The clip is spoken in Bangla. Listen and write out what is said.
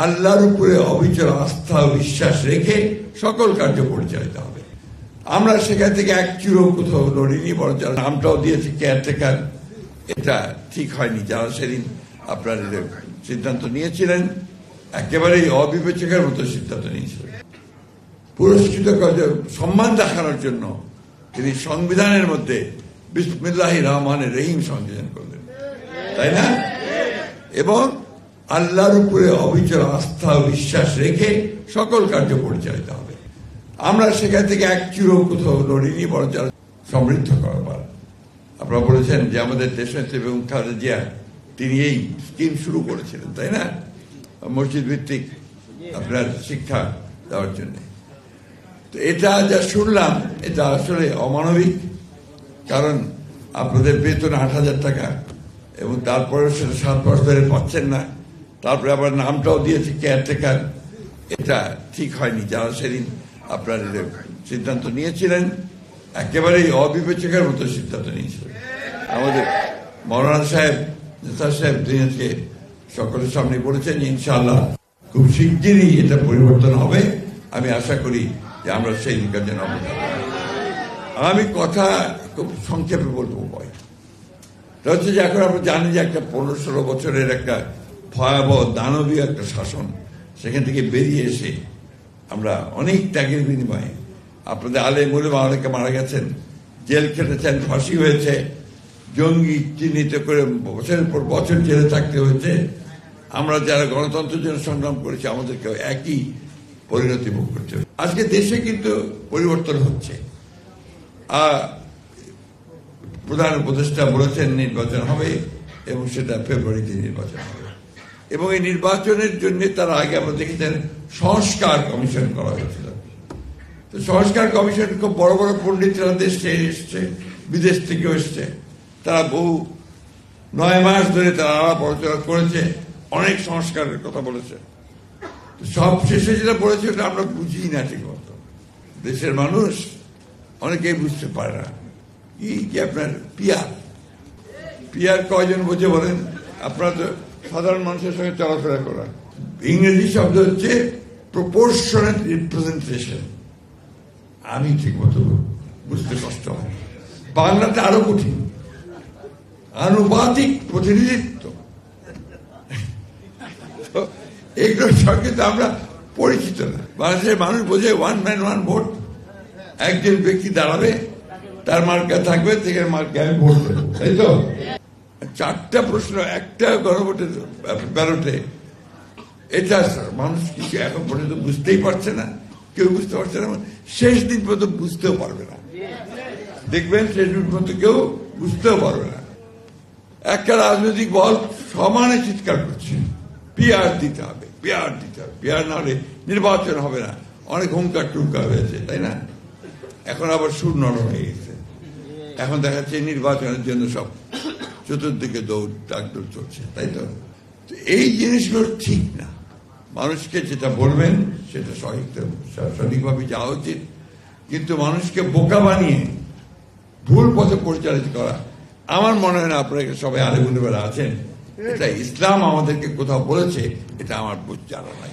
আল্লাহর উপরে অবিচল আস্থা ও বিশ্বাস রেখে সকল কার্য পরিচালিত হবে। আমরা সেখান থেকে এক চুরো কোথাও লড়িনি, বরং যারা নামটাও দিয়েছে কেয়ারটেকার, এটা ঠিক হয়নি। যারা সেদিন আপনার সিদ্ধান্ত নিয়েছিলেন একেবারেই অবিবেচকের মতো সিদ্ধান্ত নিয়েছিলেন। পুরস্কৃত সম্মান দেখানোর জন্য তিনি সংবিধানের মধ্যে বিসমিল্লাহির রহমানির রহিম সংযোজন করলেন, তাই না? এবং আল্লাহর উপরে অবিচল আস্থা ও বিশ্বাস রেখে সকল কার্য পরিচালিত হবে। আমরা সেখান থেকে এক চুরো কোথাও লড়িনি, বরং যারা সমৃদ্ধ করবার। আপনারা বলেছেন যে আমাদের দেশনেত্রী বেগম খালেদা জিয়া তিনি এই স্কিম শুরু করেছিলেন, তাই না? মসজিদ ভিত্তিক আপনার শিক্ষা দেওয়ার জন্য। তো এটা যা শুনলাম এটা আসলে অমানবিক, কারণ আপনাদের বেতন 8,000 টাকা এবং তারপরে সেটা 7 মাস ধরে পাচ্ছেন না, তারপরে আবার নামটাও দিয়েছে কেয়ারটেকার, এটা ঠিক হয়নি। যারা সেদিন আপনার সিদ্ধান্ত নিয়েছিলেন একেবারেই অবিবেচকের মতো সিদ্ধান্ত নিয়েছিলেন। আমাদের মৌলানা সাহেব নেতা সাহেব তিনি আজকে সকলের সামনে বলেছেন যে ইনশাআল্লাহ খুব শিগগিরই এটা পরিবর্তন হবে। আমি আশা করি যে আমরা সেই দিকের জন্য আমি কথা খুব সংক্ষেপে বলবো। হচ্ছে যে এখন আমরা জানি যে একটা 15-16 বছরের একটা ভয়াবহ দানবীয় একটা শাসন, সেখান থেকে বেরিয়ে এসে আমরা অনেক ত্যাগের বিনিময়ে আপনাদের আলেম ওলামা অনেকে মারা গেছেন, জেল খেটেছেন, ফাঁসি হয়েছে, জঙ্গি চিহ্নিত করে বছরের পর বছর জেলে থাকতে হয়েছে। আমরা যারা গণতন্ত্রের জন্য সংগ্রাম করেছি আমাদেরকে একই পরিণতি ভোগ করতে হবে। আজকে দেশে কিন্তু পরিবর্তন হচ্ছে। প্রধান উপদেষ্টা বলেছেন নির্বাচন হবে এবং সেটা ফেব্রুয়ারিতে নির্বাচন হবে। এবং এই নির্বাচনের জন্য তার আগে আমরা দেখেছেন সংস্কার কমিশন করা হয়েছিল। তো সংস্কার কমিশন খুব বড় বড় পণ্ডিতরা দেশে এসছে, বিদেশ থেকেও এসছে, তারা বহু 9 মাস ধরে তারা আলাপ আলোচনা করেছে, অনেক সংস্কারের কথা বলেছে। সব শেষে যেটা বলেছে ওটা আমরা বুঝি না ঠিক মতো। দেশের মানুষ অনেকেই বুঝতে পারে না কি যে আপনার পিয়ার কয়জন বোঝে বলেন? আপনারা তো সাধারণ মানুষের সঙ্গে চলাফেরা করা। ইংরেজি শব্দ হচ্ছে প্রপোর্শনেট রিপ্রেজেন্টেশন। আমি ঠিক মতো বুঝতে কষ্ট হয়, বাংলাতে আরো কঠিন, আনুপাতিক প্রতিনিধিত্ব। এগুলোর সঙ্গে তো আমরা পরিচিত না। বাংলাদেশের মানুষ বোঝে 1 man 1 ভোট। একজন ব্যক্তি দাঁড়াবে, তার মার্কা থাকবে, থেকে মার্কা আমি ভোট দেবো, তাই তো? 4টা প্রশ্ন একটা গণভোটের ব্যালটে, এটা মানুষ কিছু এখন পর্যন্ত বুঝতেই পারছে না, কেউ বুঝতে পারছে না, শেষ দিন পর্যন্ত বুঝতেও পারবে না। দেখবেন শেষ দিন পর্যন্ত কেউ বুঝতেও পারবে না। একটা রাজনৈতিক দল সমানে চিৎকার করছে পিআর দিতে হবে, পিআর দিতে হবে, পিআর না হলে নির্বাচন হবে না। অনেক হুঙ্কার টুঙ্কার হয়েছে, তাই না? এখন আবার সুর নরম হয়ে গেছে। এখন দেখা যাচ্ছে নির্বাচনের জন্য সব চতুর্দিকে ডাকদৌড় চলছে, তাই তো? এই জিনিসগুলো ঠিক না। মানুষকে যেটা বলবেন সেটা সঠিকভাবে যাওয়া উচিত, কিন্তু মানুষকে বোকা বানিয়ে ভুল পথে পরিচালিত করা আমার মনে হয় না। আপনারা সবাই আলেমুলেমারা আছেন, এটা ইসলাম আমাদেরকে কোথাও বলেছে, এটা আমার জানা নাই।